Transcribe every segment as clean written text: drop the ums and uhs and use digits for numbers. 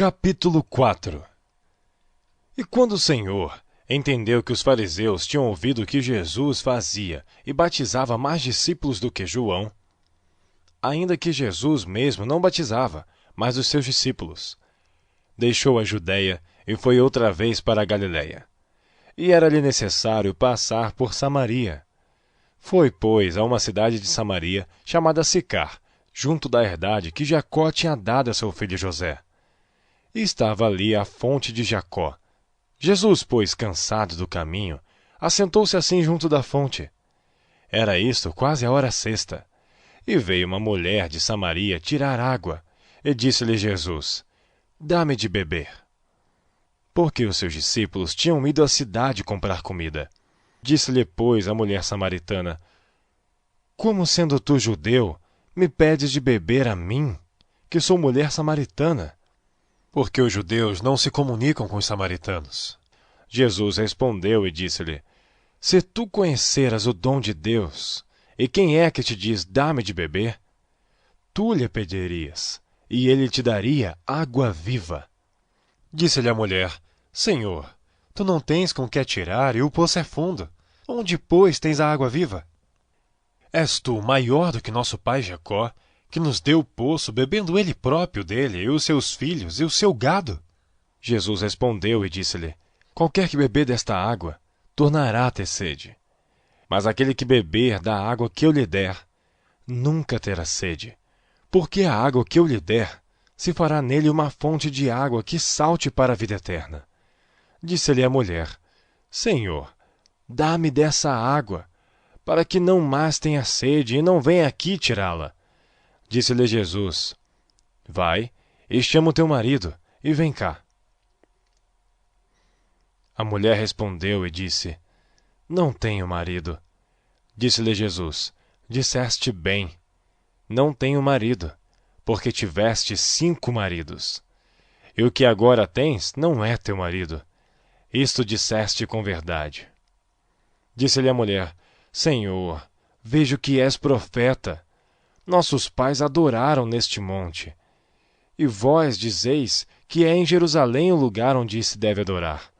Capítulo 4. E quando o Senhor entendeu que os fariseus tinham ouvido que Jesus fazia e batizava mais discípulos do que João, ainda que Jesus mesmo não batizava, mas os seus discípulos, deixou a Judéia e foi outra vez para a Galiléia. E era-lhe necessário passar por Samaria. Foi, pois, a uma cidade de Samaria chamada Sicar, junto da herdade que Jacó tinha dado a seu filho José. E estava ali a fonte de Jacó. Jesus, pois, cansado do caminho, assentou-se assim junto da fonte. Era isto quase a hora sexta. E veio uma mulher de Samaria tirar água, e disse-lhe Jesus: Dá-me de beber. Porque os seus discípulos tinham ido à cidade comprar comida. Disse-lhe, pois, a mulher samaritana: Como sendo tu judeu, me pedes de beber a mim, que sou mulher samaritana? Porque os judeus não se comunicam com os samaritanos. Jesus respondeu e disse-lhe: Se tu conheceras o dom de Deus, e quem é que te diz, dá-me de beber, tu lhe pedirias, e ele te daria água viva. Disse-lhe a mulher: Senhor, tu não tens com que atirar e o poço é fundo. Onde, pois, tens a água viva? És tu maior do que nosso pai Jacó, que nos deu o poço, bebendo ele próprio dele, e os seus filhos, e o seu gado? Jesus respondeu e disse-lhe: Qualquer que beber desta água, tornará a ter sede. Mas aquele que beber da água que eu lhe der, nunca terá sede. Porque a água que eu lhe der, se fará nele uma fonte de água que salte para a vida eterna. Disse-lhe a mulher: Senhor, dá-me dessa água, para que não mais tenha sede e não venha aqui tirá-la. Disse-lhe Jesus: Vai, e chama o teu marido, e vem cá. A mulher respondeu e disse: Não tenho marido. Disse-lhe Jesus: Disseste bem, não tenho marido, porque tiveste 5 maridos. E o que agora tens não é teu marido. Isto disseste com verdade. Disse-lhe a mulher: Senhor, vejo que és profeta. Nossos pais adoraram neste monte. E vós dizeis que é em Jerusalém o lugar onde se deve adorar.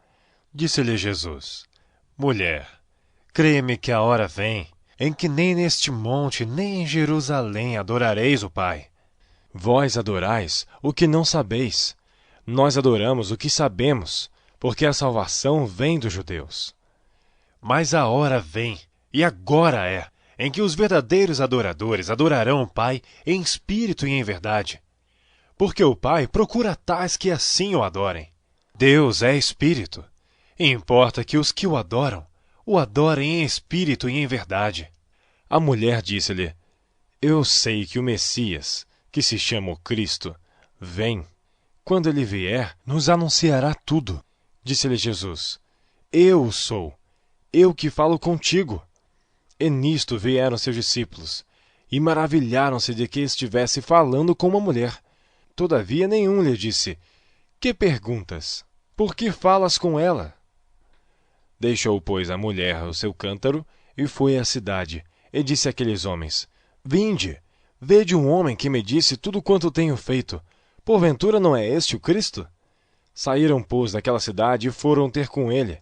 Disse-lhe Jesus: Mulher, crê-me que a hora vem, em que nem neste monte, nem em Jerusalém adorareis o Pai. Vós adorais o que não sabeis. Nós adoramos o que sabemos, porque a salvação vem dos judeus. Mas a hora vem, e agora é, em que os verdadeiros adoradores adorarão o Pai em espírito e em verdade. Porque o Pai procura tais que assim o adorem. Deus é espírito, e importa que os que o adorem em espírito e em verdade. A mulher disse-lhe: Eu sei que o Messias, que se chama o Cristo, vem. Quando ele vier, nos anunciará tudo. Disse-lhe Jesus: Eu sou, eu que falo contigo. E nisto vieram seus discípulos, e maravilharam-se de que estivesse falando com uma mulher. Todavia nenhum lhe disse: Que perguntas? Por que falas com ela? Deixou, pois, a mulher o seu cântaro, e foi à cidade, e disse àqueles homens: Vinde, vede um homem que me disse tudo quanto tenho feito. Porventura não é este o Cristo? Saíram, pois, daquela cidade e foram ter com ele.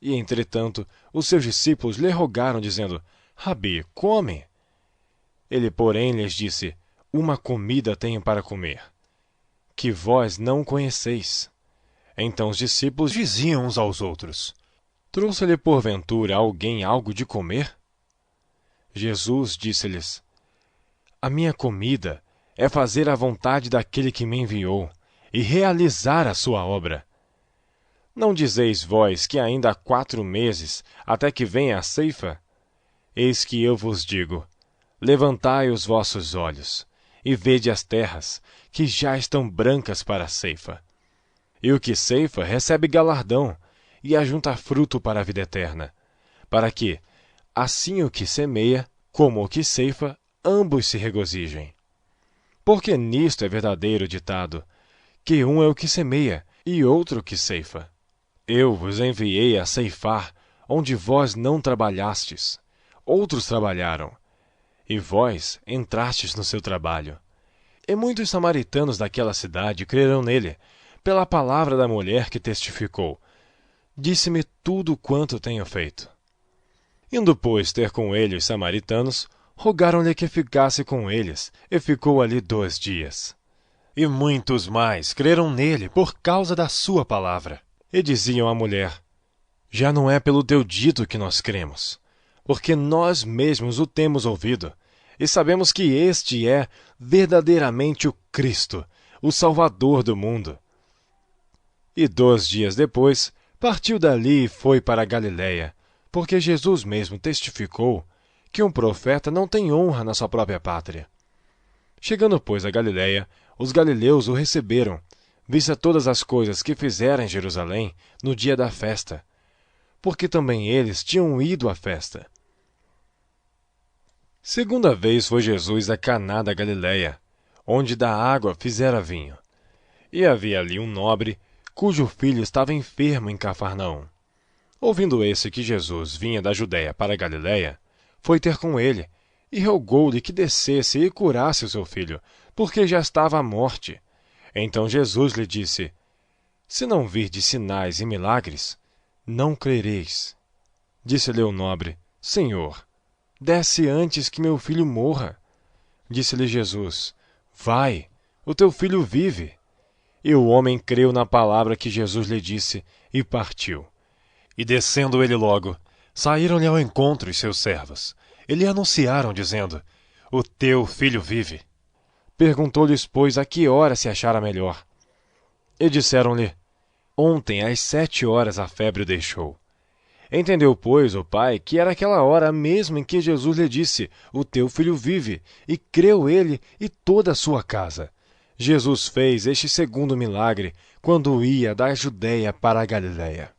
E, entretanto, os seus discípulos lhe rogaram, dizendo: Rabi, come. Ele, porém, lhes disse: Uma comida tenho para comer, que vós não conheceis. Então os discípulos diziam uns aos outros: Trouxe-lhe porventura alguém algo de comer? Jesus disse-lhes: A minha comida é fazer a vontade daquele que me enviou e realizar a sua obra. Não dizeis vós que ainda há 4 meses, até que venha a ceifa? Eis que eu vos digo: levantai os vossos olhos, e vede as terras, que já estão brancas para a ceifa. E o que ceifa recebe galardão, e ajunta fruto para a vida eterna, para que, assim o que semeia, como o que ceifa, ambos se regozijem. Porque nisto é verdadeiro o ditado, que um é o que semeia, e outro o que ceifa. Eu vos enviei a ceifar, onde vós não trabalhastes. Outros trabalharam, e vós entrastes no seu trabalho. E muitos samaritanos daquela cidade creram nele, pela palavra da mulher que testificou: disse-me tudo quanto tenho feito. Indo, pois, ter com ele os samaritanos, rogaram-lhe que ficasse com eles, e ficou ali 2 dias. E muitos mais creram nele por causa da sua palavra. E diziam à mulher: já não é pelo teu dito que nós cremos, porque nós mesmos o temos ouvido, e sabemos que este é verdadeiramente o Cristo, o Salvador do mundo. E 2 dias depois, partiu dali e foi para a Galiléia, porque Jesus mesmo testificou que um profeta não tem honra na sua própria pátria. Chegando, pois, a Galiléia, os galileus o receberam, vista todas as coisas que fizera em Jerusalém no dia da festa, porque também eles tinham ido à festa. Segunda vez foi Jesus a Caná da Galiléia, onde da água fizera vinho. E havia ali um nobre, cujo filho estava enfermo em Cafarnaum. Ouvindo esse que Jesus vinha da Judéia para a Galiléia, foi ter com ele, e rogou-lhe que descesse e curasse o seu filho, porque já estava à morte. Então Jesus lhe disse: se não virdes sinais e milagres, não crereis. Disse-lhe o nobre: Senhor, desce antes que meu filho morra. Disse-lhe Jesus: vai, o teu filho vive. E o homem creu na palavra que Jesus lhe disse, e partiu. E descendo ele logo, saíram-lhe ao encontro os seus servos, e lhe anunciaram, dizendo: o teu filho vive. Perguntou-lhes, pois, a que hora se achara melhor. E disseram-lhe: ontem às 7 horas a febre o deixou. Entendeu, pois, o pai que era aquela hora mesmo em que Jesus lhe disse: o teu filho vive, e creu ele e toda a sua casa. Jesus fez este segundo milagre quando ia da Judéia para a Galiléia.